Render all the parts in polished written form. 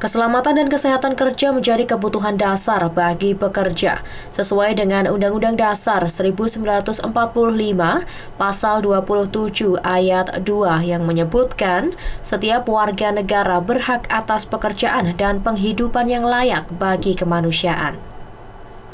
Keselamatan dan kesehatan kerja menjadi kebutuhan dasar bagi pekerja. Sesuai dengan Undang-Undang Dasar 1945, Pasal 27 Ayat 2 yang menyebutkan setiap warga negara berhak atas pekerjaan dan penghidupan yang layak bagi kemanusiaan.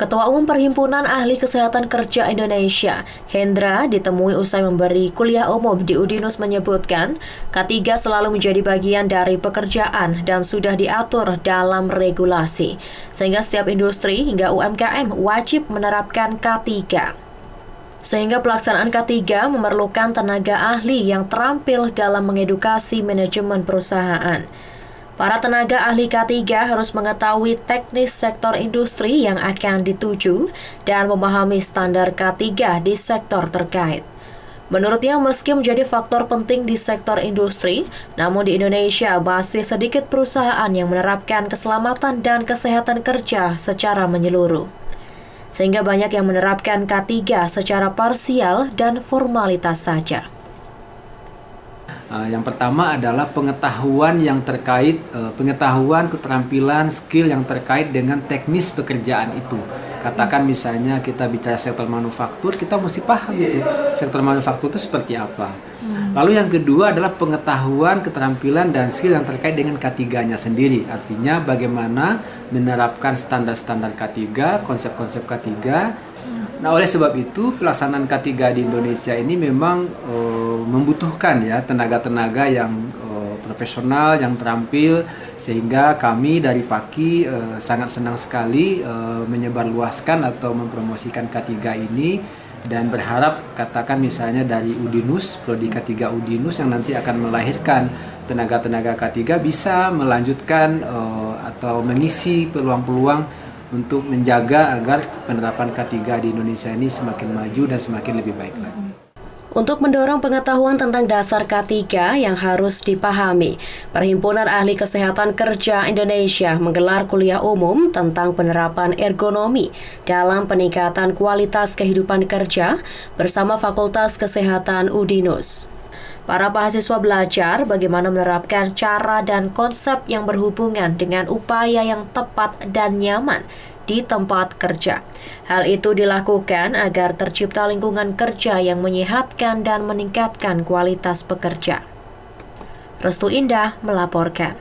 Ketua Umum Perhimpunan Ahli Kesehatan Kerja Indonesia, Hendra, ditemui usai memberi kuliah umum di Udinus menyebutkan, K3 selalu menjadi bagian dari pekerjaan dan sudah diatur dalam regulasi, sehingga setiap industri hingga UMKM wajib menerapkan K3. Sehingga pelaksanaan K3 memerlukan tenaga ahli yang terampil dalam mengedukasi manajemen perusahaan. Para tenaga ahli K3 harus mengetahui teknis sektor industri yang akan dituju dan memahami standar K3 di sektor terkait. Menurutnya, meski menjadi faktor penting di sektor industri, namun di Indonesia masih sedikit perusahaan yang menerapkan keselamatan dan kesehatan kerja secara menyeluruh. Sehingga banyak yang menerapkan K3 secara parsial dan formalitas saja. Yang pertama adalah pengetahuan yang terkait, pengetahuan, keterampilan, skill yang terkait dengan teknis pekerjaan itu. Katakan misalnya kita bicara sektor manufaktur, kita mesti paham itu sektor manufaktur itu seperti apa. Lalu yang kedua adalah pengetahuan, keterampilan, dan skill yang terkait dengan K3-nya sendiri. Artinya bagaimana menerapkan standar-standar K3, konsep-konsep K3. Nah, oleh sebab itu pelaksanaan K3 di Indonesia ini memang membutuhkan ya tenaga-tenaga yang profesional, yang terampil, sehingga kami dari PAKI sangat senang sekali menyebarluaskan atau mempromosikan K3 ini dan berharap katakan misalnya dari Udinus, Prodi K3 Udinus yang nanti akan melahirkan tenaga-tenaga K3 bisa melanjutkan atau mengisi peluang-peluang untuk menjaga agar penerapan K3 di Indonesia ini semakin maju dan semakin lebih baik lagi. Untuk mendorong pengetahuan tentang dasar K3 yang harus dipahami, Perhimpunan Ahli Kesehatan Kerja Indonesia menggelar kuliah umum tentang penerapan ergonomi dalam peningkatan kualitas kehidupan kerja bersama Fakultas Kesehatan Udinus. Para mahasiswa belajar bagaimana menerapkan cara dan konsep yang berhubungan dengan upaya yang tepat dan nyaman di tempat kerja. Hal itu dilakukan agar tercipta lingkungan kerja yang menyehatkan dan meningkatkan kualitas pekerja. Restu Indah melaporkan.